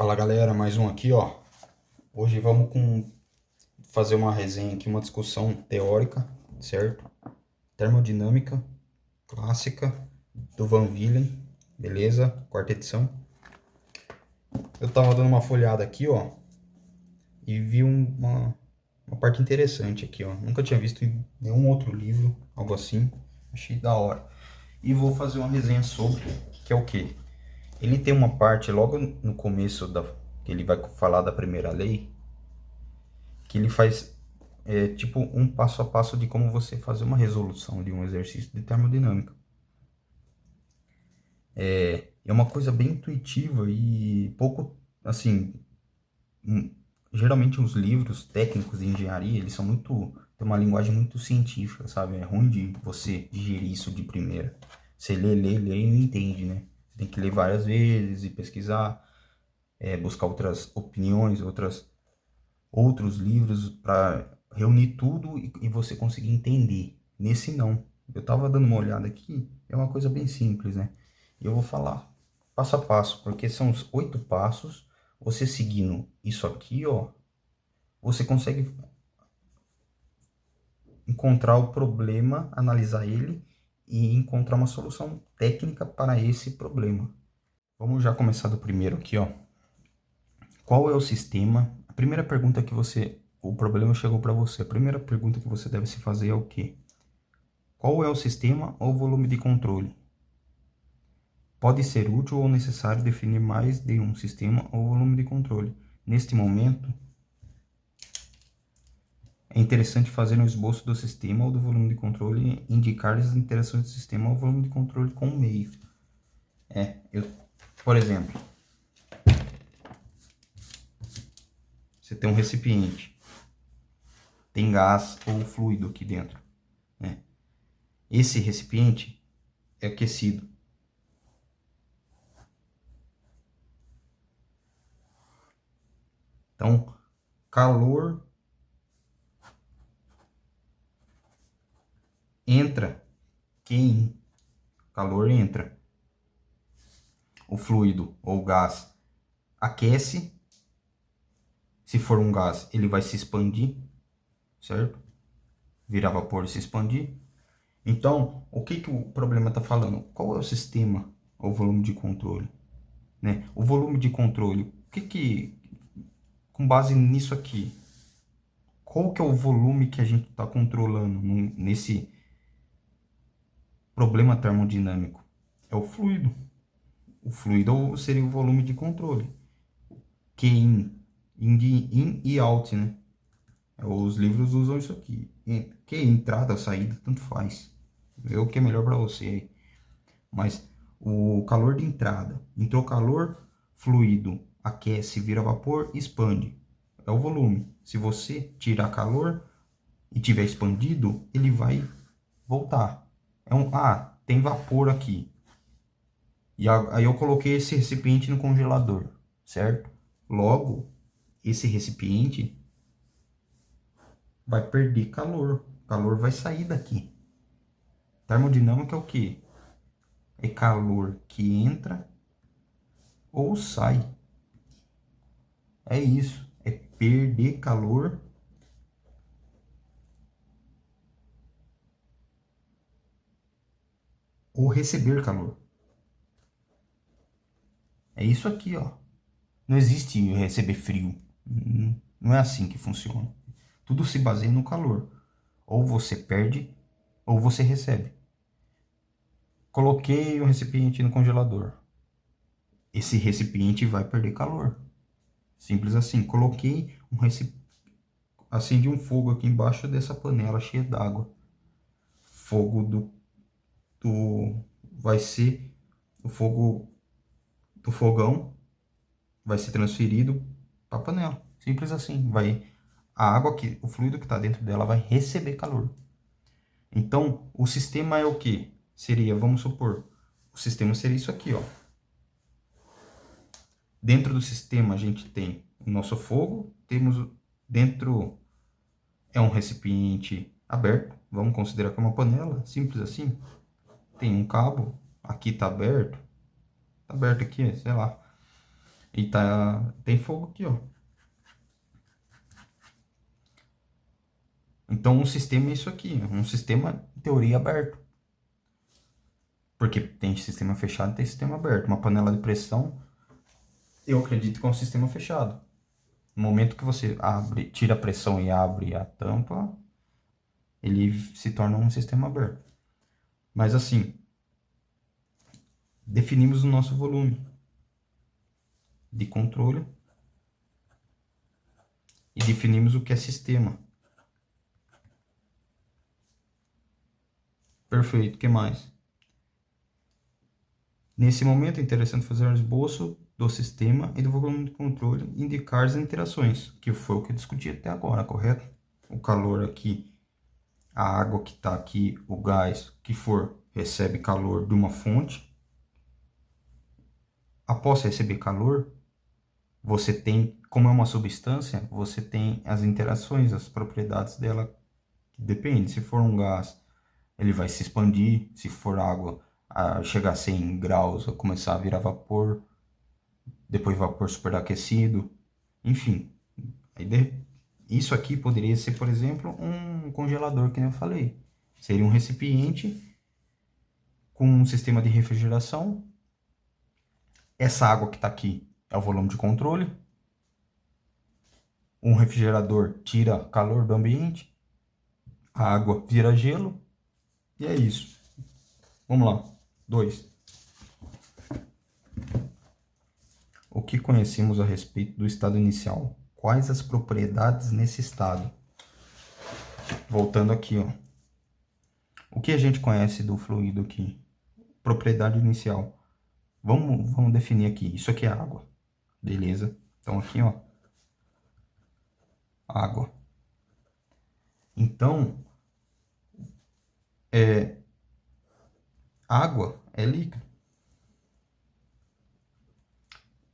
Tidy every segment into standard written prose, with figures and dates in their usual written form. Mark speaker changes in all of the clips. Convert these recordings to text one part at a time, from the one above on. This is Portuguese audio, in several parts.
Speaker 1: Fala galera, mais um aqui ó. Hoje vamos fazer uma resenha aqui, uma discussão teórica, certo? Termodinâmica clássica do Van Willen, beleza? Quarta edição. Eu tava dando uma folhada aqui ó e vi uma parte interessante aqui ó. Nunca tinha visto em nenhum outro livro, algo assim. Achei da hora. E vou fazer uma resenha sobre, que é o quê? Ele tem uma parte logo no começo que ele vai falar da primeira lei, que ele faz tipo um passo a passo de como você fazer uma resolução de um exercício de termodinâmica. É uma coisa bem intuitiva e pouco, assim, geralmente os livros técnicos de engenharia, eles são tem uma linguagem muito científica, sabe? É ruim de você digerir isso de primeira. Você lê e não entende, né? Você tem que ler várias vezes e pesquisar, buscar outras opiniões, outros livros para reunir tudo e você conseguir entender. Nesse não. Eu tava dando uma olhada aqui, é uma coisa bem simples, né? Eu vou falar passo a passo, porque são os 8 passos. Você seguindo isso aqui, ó, você consegue encontrar o problema, analisar ele e encontrar uma solução técnica para esse problema. Vamos já começar do primeiro aqui, ó. Qual é o sistema? A primeira pergunta que o problema chegou para você. A primeira pergunta que você deve se fazer é o quê? Qual é o sistema ou volume de controle? Pode ser útil ou necessário definir mais de um sistema ou volume de controle. Neste momento, é interessante fazer um esboço do sistema ou do volume de controle e indicar as interações do sistema ou volume de controle com o meio. Por exemplo, você tem um recipiente, tem gás ou fluido aqui dentro, né? Esse recipiente é aquecido. Então, calor entra, calor entra. O fluido ou gás aquece. Se for um gás, ele vai se expandir, certo? Virar vapor e se expandir. Então, o que o problema está falando? Qual é o sistema ou volume de controle? Né? O volume de controle, com base nisso aqui, qual que é o volume que a gente está controlando nesse problema termodinâmico? É o fluido. O fluido seria o volume de controle. In de in e out, né? Os livros usam isso aqui. Que entrada, saída, tanto faz. Vê o que é melhor para você. Mas o calor de entrada, entrou calor, fluido, aquece, vira vapor, expande. É o volume. Se você tirar calor e tiver expandido, ele vai voltar. Tem vapor aqui. E aí eu coloquei esse recipiente no congelador, certo? Logo, esse recipiente vai perder calor. O calor vai sair daqui. Termodinâmica é o quê? É calor que entra ou sai. É isso. É perder calor ou receber calor. É isso aqui, ó. Não existe receber frio. Não é assim que funciona. Tudo se baseia no calor. Ou você perde ou você recebe. Coloquei um recipiente no congelador. Esse recipiente vai perder calor. Simples assim. Coloquei um recipiente. Acendi um fogo aqui embaixo dessa panela cheia d'água. Fogo vai ser o fogo do fogão vai ser transferido para a panela. Simples assim. O fluido que está dentro dela vai receber calor. Então, o sistema é o que? Vamos supor, o sistema seria isso aqui, ó. Dentro do sistema a gente tem o nosso fogo, temos dentro é um recipiente aberto, vamos considerar que é uma panela, simples assim. Tem um cabo, aqui tá aberto aqui, sei lá. E tem fogo aqui, ó. Então, um sistema é isso aqui. Um sistema, em teoria, aberto. Porque tem sistema fechado e tem sistema aberto. Uma panela de pressão, eu acredito que é um sistema fechado. No momento que você abre, tira a pressão e abre a tampa, ele se torna um sistema aberto. Mas assim, definimos o nosso volume de controle e definimos o que é sistema. Perfeito, o que mais? Nesse momento é interessante fazer um esboço do sistema e do volume de controle e indicar as interações, que foi o que eu discuti até agora, correto? O calor aqui, a água que está aqui, o gás que for, recebe calor de uma fonte. Após receber calor, você tem, como é uma substância, você tem as interações, as propriedades dela, que depende. Se for um gás, ele vai se expandir. Se for água, chegar a 100 graus, vai começar a virar vapor, depois vapor superaquecido, enfim. Isso aqui poderia ser, por exemplo, um congelador, que eu falei. Seria um recipiente com um sistema de refrigeração. Essa água que está aqui é o volume de controle. Um refrigerador tira calor do ambiente, a água vira gelo, e é isso. Vamos lá. 2. O que conhecemos a respeito do estado inicial? Quais as propriedades nesse estado? Voltando aqui, ó. O que a gente conhece do fluido aqui? Propriedade inicial. Vamos definir aqui. Isso aqui é água. Beleza? Então aqui, ó. Água. Então, água é líquido.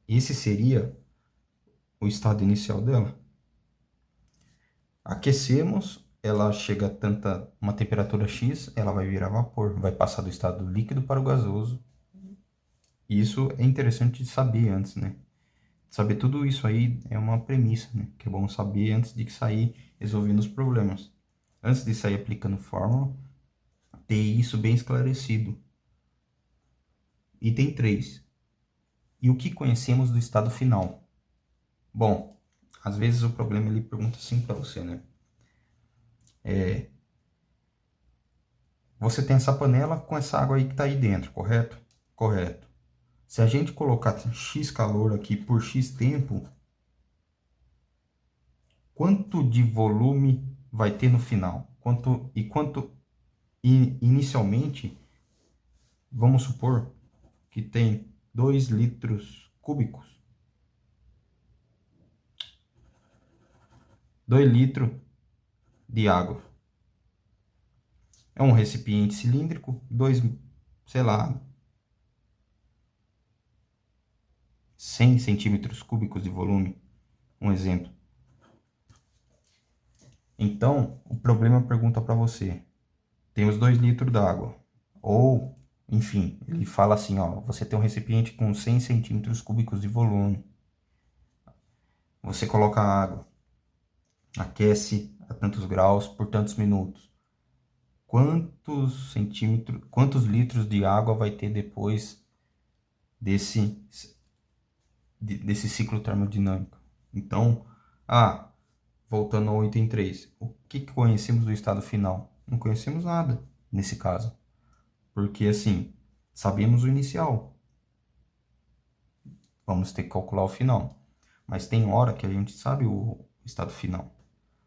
Speaker 1: Esse seria o estado inicial dela. Aquecemos, ela chega a uma temperatura X, ela vai virar vapor, vai passar do estado líquido para o gasoso. Isso é interessante de saber antes, né? Saber tudo isso aí é uma premissa, né? Que é bom saber antes de sair resolvendo os problemas. Antes de sair aplicando fórmula, ter isso bem esclarecido. Item 3. E o que conhecemos do estado final? Bom, às vezes o problema ele pergunta assim para você, né? Você tem essa panela com essa água aí que está aí dentro, correto? Correto. Se a gente colocar X calor aqui por X tempo, quanto de volume vai ter no final? Quanto inicialmente, vamos supor que tem 2 litros cúbicos. 2 litros de água. É um recipiente cilíndrico, sei lá, 100 centímetros cúbicos de volume, um exemplo. Então, o problema pergunta para você, temos 2 litros d'água, ou, enfim, ele fala assim, ó, você tem um recipiente com 100 centímetros cúbicos de volume, você coloca a água, aquece a tantos graus por tantos minutos, quantos litros de água vai ter depois desse ciclo termodinâmico? Então, voltando ao item 3, o que conhecemos do estado final? Não conhecemos nada nesse caso, porque assim, sabemos o inicial, vamos ter que calcular o final, mas tem hora que a gente sabe o estado final.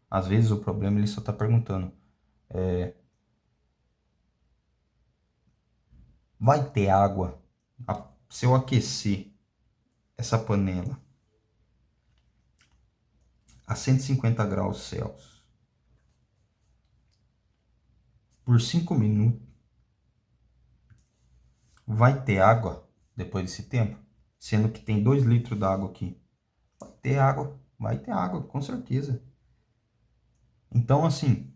Speaker 1: Às vezes o problema ele só está perguntando, vai ter água se eu aquecer essa panela a 150 graus Celsius por 5 minutos, vai ter água depois desse tempo? Sendo que tem 2 litros d'água aqui. Vai ter água, com certeza. Então, assim,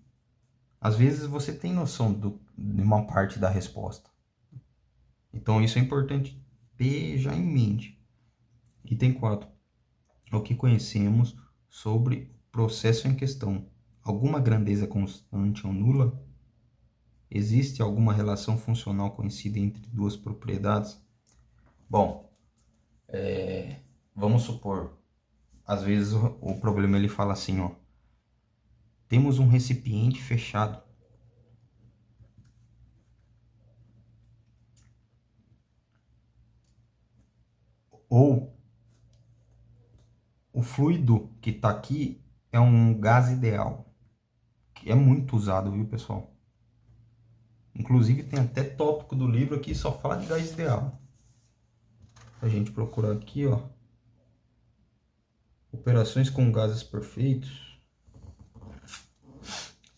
Speaker 1: às vezes você tem noção de uma parte da resposta. Então, isso é importante ter já em mente. Item 4. O que conhecemos sobre o processo em questão? Alguma grandeza constante ou nula? Existe alguma relação funcional conhecida entre duas propriedades? Bom, vamos supor, às vezes o problema ele fala assim, ó, temos um recipiente fechado. Ou o fluido que está aqui é um gás ideal, que é muito usado, viu, pessoal? Inclusive tem até tópico do livro aqui só fala de gás ideal. A gente procura aqui, ó, operações com gases perfeitos.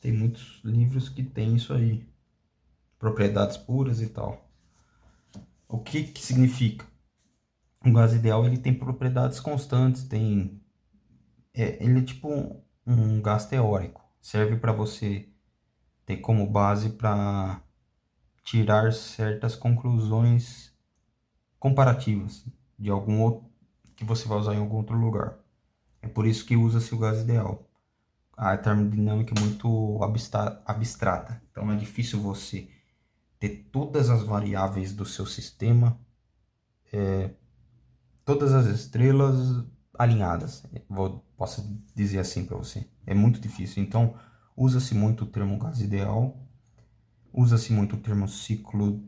Speaker 1: Tem muitos livros que tem isso aí, propriedades puras e tal. O que que significa? O gás ideal ele tem propriedades constantes, ele é tipo um gás teórico, serve para você ter como base para tirar certas conclusões comparativas de algum outro que você vai usar em algum outro lugar. É por isso que usa-se o gás ideal. A termodinâmica é muito abstrata, então é difícil você ter todas as variáveis do seu sistema, todas as estrelas alinhadas. Posso dizer assim para você. É muito difícil. Então, usa-se muito o termo gás ideal, usa-se muito o termo ciclo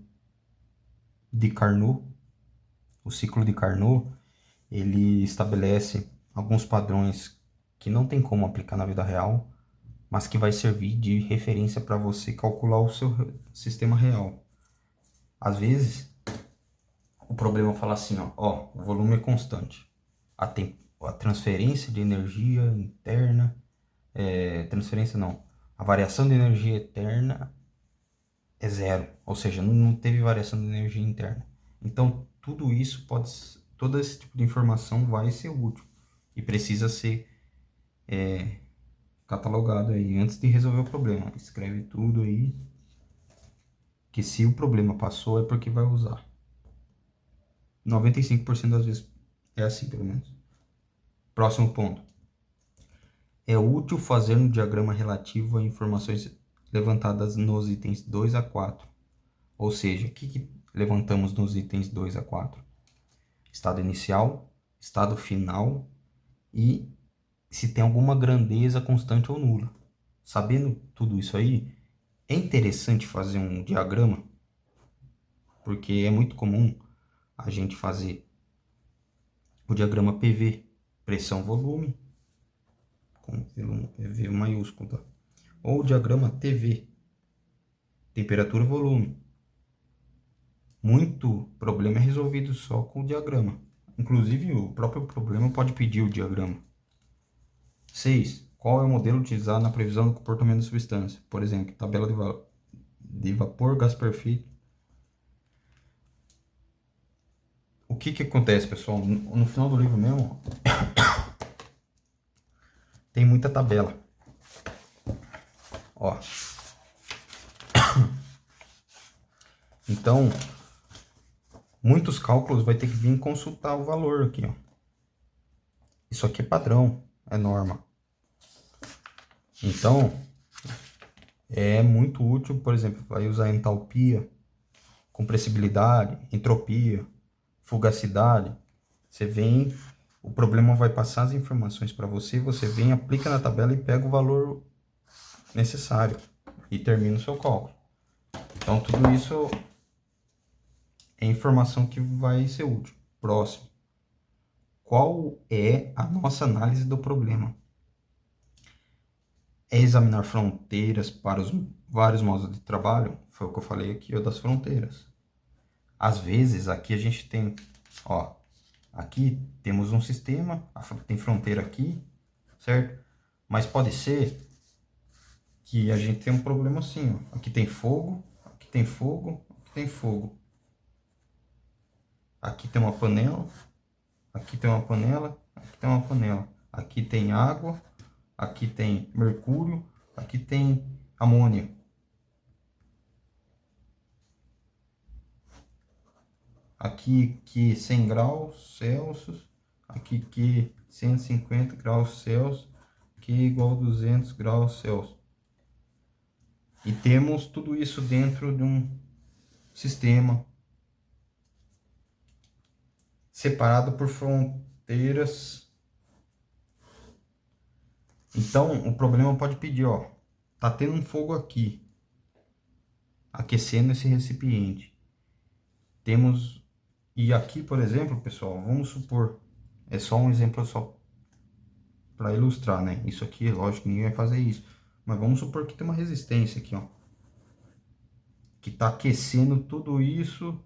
Speaker 1: de Carnot. O ciclo de Carnot, ele estabelece alguns padrões que não tem como aplicar na vida real, mas que vai servir de referência para você calcular o seu sistema real. Às vezes, o problema fala assim, ó, o volume é constante. A transferência de energia interna, transferência não, a variação de energia eterna é zero, ou seja, não teve variação de energia interna. Então, todo esse tipo de informação vai ser útil e precisa ser catalogado aí antes de resolver o problema. Escreve tudo aí, que se o problema passou é porque vai usar. 95% das vezes é assim, pelo menos. Próximo ponto. É útil fazer um diagrama relativo a informações levantadas nos itens 2 a 4. Ou seja, o que levantamos nos itens 2 a 4? Estado inicial, estado final e se tem alguma grandeza constante ou nula. Sabendo tudo isso aí, é interessante fazer um diagrama, porque é muito comum a gente fazer o diagrama PV, pressão-volume, com V maiúsculo, tá? Ou o diagrama TV, temperatura-volume. Muito problema é resolvido só com o diagrama. Inclusive, o próprio problema pode pedir o diagrama. 6. Qual é o modelo utilizado na previsão do comportamento da substância? Por exemplo, tabela de vapor, gás perfeito. O que que acontece, pessoal? No final do livro mesmo, tem muita tabela. Ó. Então, muitos cálculos vai ter que vir consultar o valor aqui, ó. Isso aqui é padrão, é norma. Então, é muito útil, por exemplo, vai usar entalpia, compressibilidade, entropia, fugacidade. Você vem, o problema vai passar as informações para você, você vem, aplica na tabela e pega o valor necessário e termina o seu cálculo. Então, tudo isso é informação que vai ser útil. Próximo. Qual é a nossa análise do problema? É examinar fronteiras para os vários modos de trabalho? Foi o que eu falei aqui, das fronteiras. Às vezes, aqui a gente tem, ó, aqui temos um sistema, tem fronteira aqui, certo? Mas pode ser que a gente tenha um problema assim, ó. Aqui tem fogo, aqui tem fogo, aqui tem fogo. Aqui tem uma panela, aqui tem uma panela, aqui tem uma panela. Aqui tem água, aqui tem mercúrio, aqui tem amônia. Aqui 100 graus Celsius, aqui Q 150 graus Celsius, Q igual a 200 graus Celsius. E temos tudo isso dentro de um sistema separado por fronteiras. Então, o problema pode pedir, ó, tá tendo um fogo aqui, aquecendo esse recipiente. Temos, e aqui, por exemplo, pessoal, vamos supor, é só um exemplo só para ilustrar, né? Isso aqui, lógico, ninguém vai fazer isso. Mas vamos supor que tem uma resistência aqui, ó, que tá aquecendo tudo isso,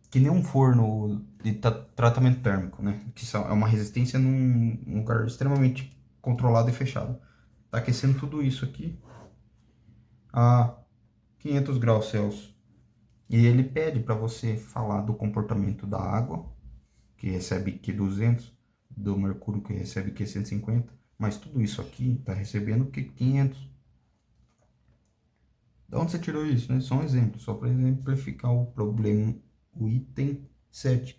Speaker 1: que nem um forno de tratamento térmico, né? Que é uma resistência num lugar extremamente controlado e fechado. Tá aquecendo tudo isso aqui a 500 graus Celsius. E ele pede para você falar do comportamento da água, que recebe Q200, do mercúrio, que recebe Q150, mas tudo isso aqui está recebendo Q500. De onde você tirou isso, né? Só um exemplo, só para exemplificar o problema, o item 7,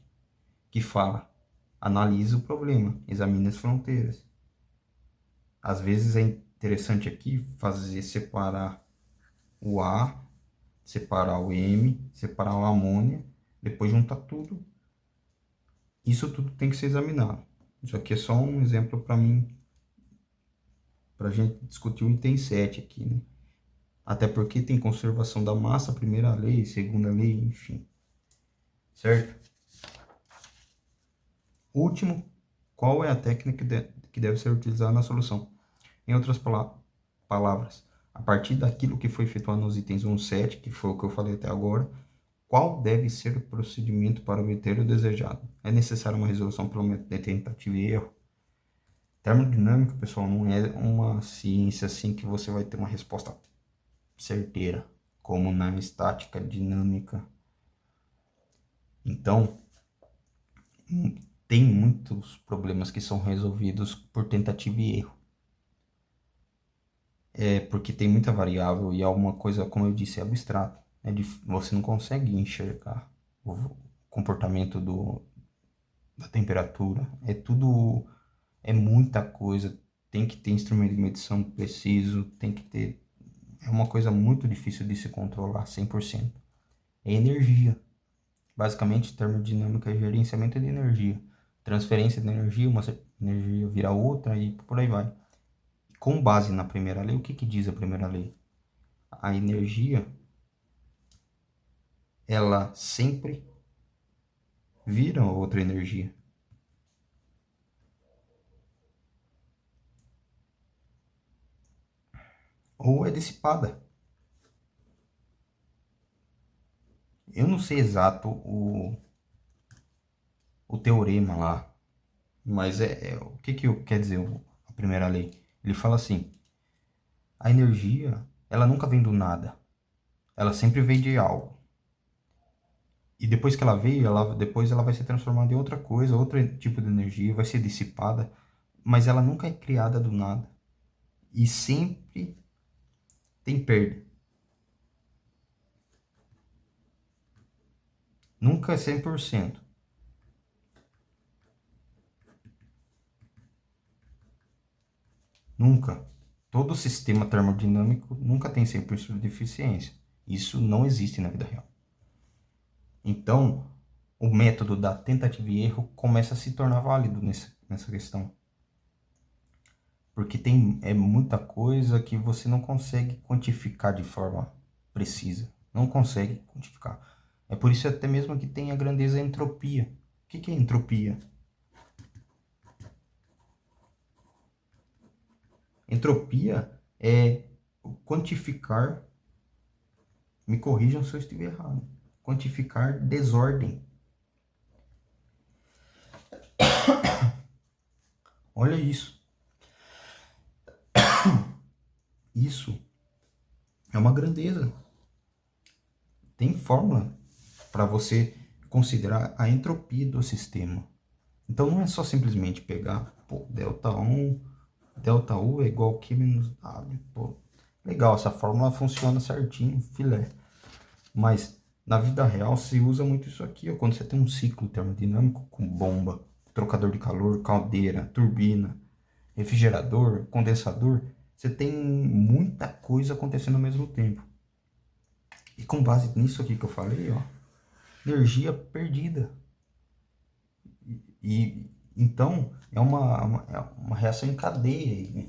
Speaker 1: que fala, analisa o problema, examine as fronteiras. Às vezes é interessante aqui fazer separar o A, separar o M, separar o amônia, depois juntar tudo. Isso tudo tem que ser examinado. Isso aqui é só um exemplo para mim, para a gente discutir o item 7 aqui, né? Até porque tem conservação da massa, primeira lei, segunda lei, enfim. Certo? Último, qual é a técnica que deve ser utilizada na solução? Em outras palavras, a partir daquilo que foi efetuado nos itens 1 7, que foi o que eu falei até agora, qual deve ser o procedimento para obter o desejado? É necessária uma resolução pelo método de tentativa e erro? Termodinâmica, pessoal, não é uma ciência assim que você vai ter uma resposta certeira, como na estática dinâmica. Então, tem muitos problemas que são resolvidos por tentativa e erro. É porque tem muita variável e é uma coisa, como eu disse, é abstrato. Você não consegue enxergar o comportamento da temperatura. É tudo, é muita coisa. Tem que ter instrumento de medição preciso, tem que ter... É uma coisa muito difícil de se controlar 100%. É energia. Basicamente, termodinâmica é gerenciamento de energia. Transferência de energia, uma energia vira outra e por aí vai. Com base na primeira lei, o que diz a primeira lei? A energia, ela sempre vira outra energia. Ou é dissipada. Eu não sei exato o teorema lá, mas o que quer dizer a primeira lei? Ele fala assim, a energia, ela nunca vem do nada, ela sempre vem de algo. E depois que ela veio, depois ela vai ser transformada em outra coisa, outro tipo de energia, vai ser dissipada, mas ela nunca é criada do nada. E sempre tem perda. Nunca é 100%. Nunca. Todo sistema termodinâmico nunca tem 100% de eficiência. Isso não existe na vida real. Então, o método da tentativa e erro começa a se tornar válido nessa questão. Porque é muita coisa que você não consegue quantificar de forma precisa. Não consegue quantificar. É por isso até mesmo que tem a grandeza entropia. O que é entropia? Entropia é quantificar, me corrijam se eu estiver errado, quantificar desordem. Olha isso. Isso é uma grandeza. Tem fórmula para você considerar a entropia do sistema. Então não é só simplesmente pegar, pô, delta U é igual a Q menos W. Pô, legal, essa fórmula funciona certinho, filé. Mas Na vida real, se usa muito isso aqui, ó, quando você tem um ciclo termodinâmico com bomba, trocador de calor, caldeira, turbina, refrigerador, condensador, você tem muita coisa acontecendo ao mesmo tempo. E com base nisso aqui que eu falei, ó, energia perdida. E então é uma reação em cadeia aí, né?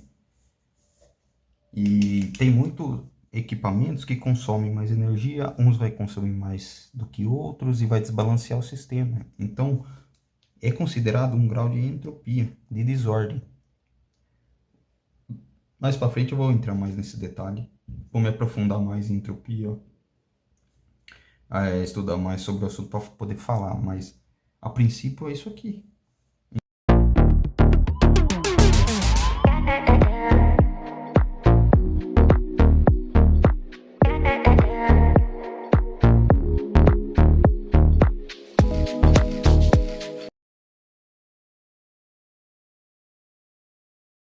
Speaker 1: E tem muito equipamentos que consomem mais energia, uns vai consumir mais do que outros e vai desbalancear o sistema. Então, é considerado um grau de entropia, de desordem. Mais para frente eu vou entrar mais nesse detalhe, vou me aprofundar mais em entropia, estudar mais sobre o assunto para poder falar, mas a princípio é isso aqui.